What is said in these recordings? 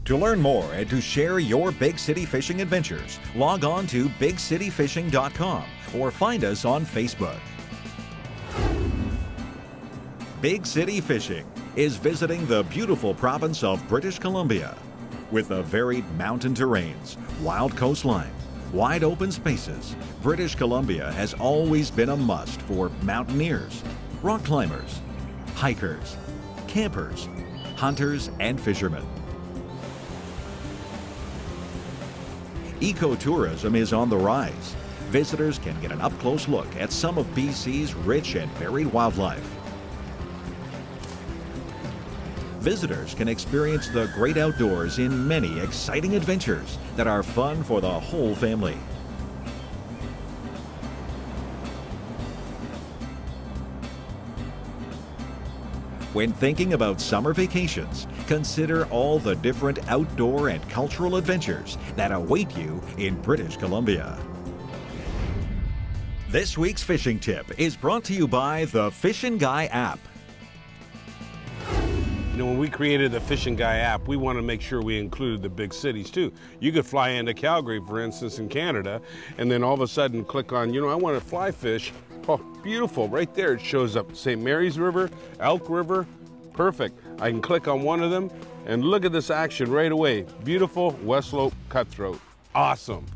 To learn more and to share your big city fishing adventures, log on to bigcityfishing.com or find us on Facebook. Big City Fishing is visiting the beautiful province of British Columbia. With the varied mountain terrains, wild coastline, wide open spaces, British Columbia has always been a must for mountaineers, rock climbers, hikers, campers, hunters, and fishermen. Ecotourism is on the rise. Visitors can get an up-close look at some of BC's rich and varied wildlife. Visitors can experience the great outdoors in many exciting adventures that are fun for the whole family. When thinking about summer vacations, consider all the different outdoor and cultural adventures that await you in British Columbia. This week's fishing tip is brought to you by the Fishin' Guy app. You know, when we created the Fishin' Guy app, we want to make sure we included the big cities too. You could fly into Calgary, for instance, in Canada, and then all of a sudden click on, I want to fly fish. Oh, beautiful, right there it shows up St. Mary's River, Elk River, perfect. I can click on one of them and look at this action right away. Beautiful West Slope cutthroat, awesome.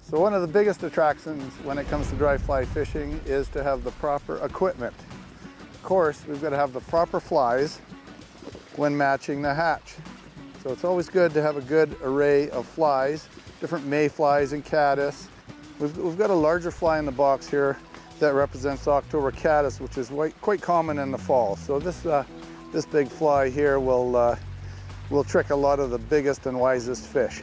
So one of the biggest attractions when it comes to dry fly fishing is to have the proper equipment. Of course, we've got to have the proper flies when matching the hatch. So it's always good to have a good array of flies, different mayflies and caddis. We've got a larger fly in the box here that represents October caddis, which is quite common in the fall. So this big fly here will trick a lot of the biggest and wisest fish.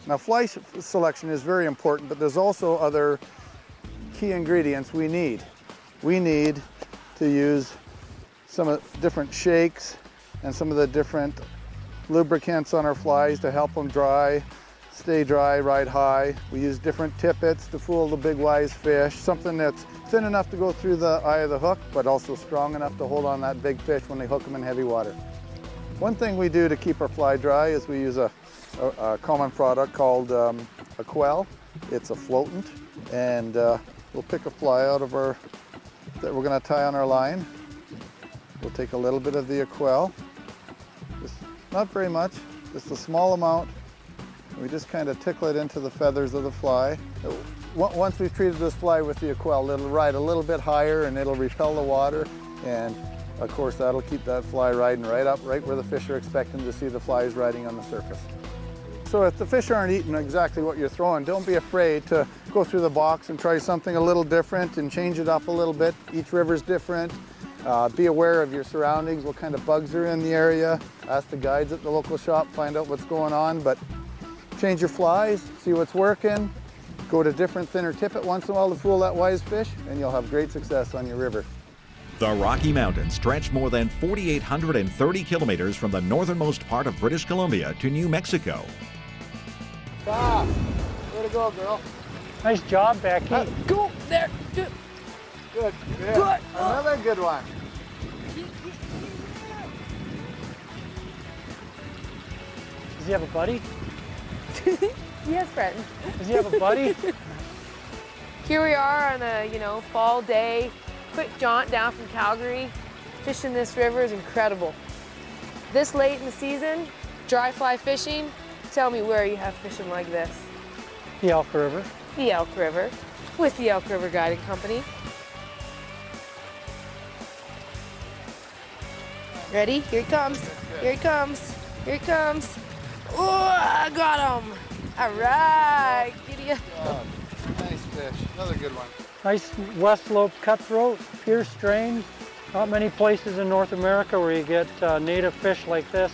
Now, fly selection is very important, but there's also other key ingredients we need. We need to use some of the different shakes and some of the different lubricants on our flies to help them stay dry, ride high. We use different tippets to fool the big wise fish, something that's thin enough to go through the eye of the hook, but also strong enough to hold on that big fish when they hook them in heavy water. One thing we do to keep our fly dry is we use a common product called a quell. It's a floatant, and we'll pick a fly out of that we're gonna tie on our line. We'll take a little bit of the quell, just not very much, just a small amount. We just kind of tickle it into the feathers of the fly. Once we've treated this fly with the quell, it'll ride a little bit higher and it'll repel the water. And of course, that'll keep that fly riding right up, right where the fish are expecting to see the flies riding on the surface. So if the fish aren't eating exactly what you're throwing, don't be afraid to go through the box and try something a little different and change it up a little bit. Each river's different. Be aware of your surroundings, what kind of bugs are in the area. Ask the guides at the local shop, find out what's going on, but change your flies, see what's working. Go to different thinner tippet once in a while to fool that wise fish, and you'll have great success on your river. The Rocky Mountains stretch more than 4,830 kilometers from the northernmost part of British Columbia to New Mexico. Stop! Way to go, girl. Nice job, Becky. Go there. Good. Good. Another good one. Does he have a buddy? Yes, friend. Does he have a buddy? Here we are on a fall day, quick jaunt down from Calgary. Fishing this river is incredible. This late in the season, dry fly fishing. Tell me where you have fishing like this. The Elk River. The Elk River, with the Elk River Guiding Company. Ready? Here he comes. Here he comes. Here he comes. Oh, I got him. All right. Giddy up. Nice fish. Another good one. Nice West Slope cutthroat, pure strain. Not many places in North America where you get native fish like this.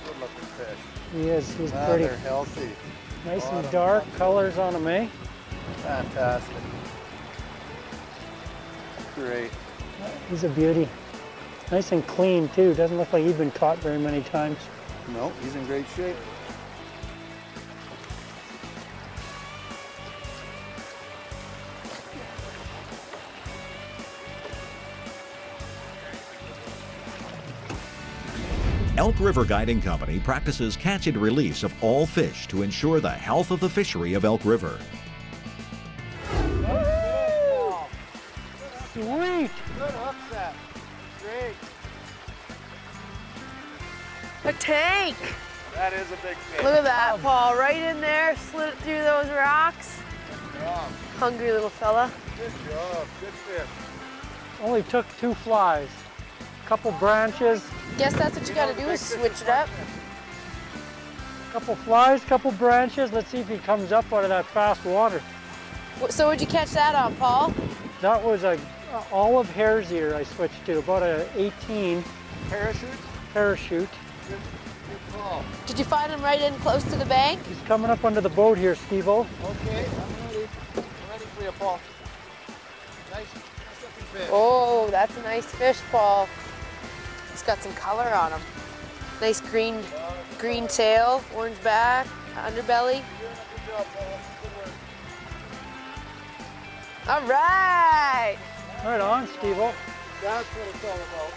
Good looking fish. He is. He's They're pretty. healthy. Nice and dark colors on him, eh? Fantastic. Great. He's a beauty. Nice and clean too. Doesn't look like he's been caught very many times. No, he's in great shape. Elk River Guiding Company practices catch and release of all fish to ensure the health of the fishery of Elk River. Sweet! Good hook set. Great. A tank! That is a big fish. Look at that, Paul. Right in there, slid it through those rocks. Good job. Hungry little fella. Good job. Good fish. Only took 2 flies. Couple branches, Guess that's what you gotta do is switch it up. couple flies, couple branches. Let's see if he comes up out of that fast water. So what'd you catch that on, Paul? That was a olive hare's ear I switched to, about a 18 parachute. Good call. Did you find him right in close to the bank? He's coming up under the boat here, Steve-O. Okay, I'm ready. I'm ready for you, Paul. Nice looking fish. Oh, that's a nice fish, Paul. He's got some color on him. Nice green tail, orange back, underbelly. You're doing a good job, Paul. Good work. All right. Right on, Steve-O. That's what it's all about.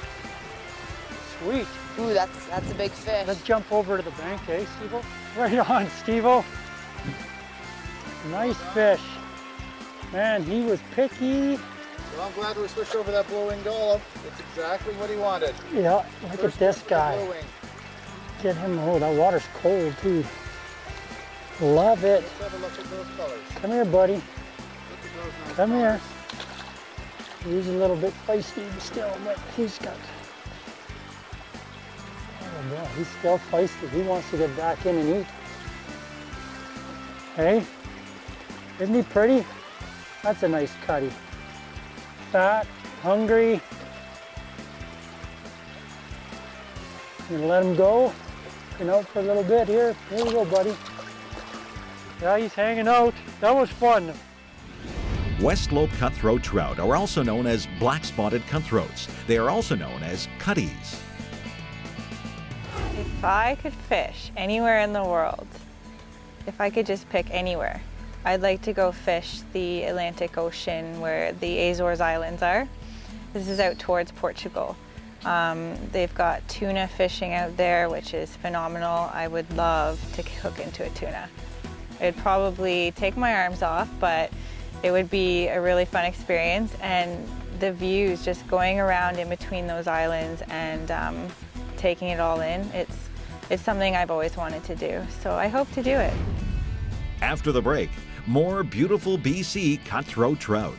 Sweet. Ooh, that's a big fish. Let's jump over to the bank, eh, Steve-O? Right on, Steve-O. Nice fish. Man, he was picky. Well, I'm glad we switched over that blue-winged olive. It's exactly what he wanted. Yeah, look at this guy. Blue-wing. Get him, oh, that water's cold too. Love it. Let's have a look at those colors. Come here, buddy. Look at those nice Come here. colors. He's a little bit feisty still, but he's got, oh boy, he's still feisty. He wants to get back in and eat. Hey, isn't he pretty? That's a nice cutty. Fat, hungry. You gonna let him go? Hanging out for a little bit here. Here you go, buddy. Yeah, he's hanging out. That was fun. West Slope cutthroat trout are also known as black-spotted cutthroats. They are also known as cutties. If I could fish anywhere in the world, if I could just pick anywhere, I'd like to go fish the Atlantic Ocean where the Azores Islands are. This is out towards Portugal. They've got tuna fishing out there, which is phenomenal. I would love to hook into a tuna. It'd probably take my arms off, but it would be a really fun experience, and the views just going around in between those islands and taking it all in, it's something I've always wanted to do, so I hope to do it. After the break, more beautiful BC cutthroat trout.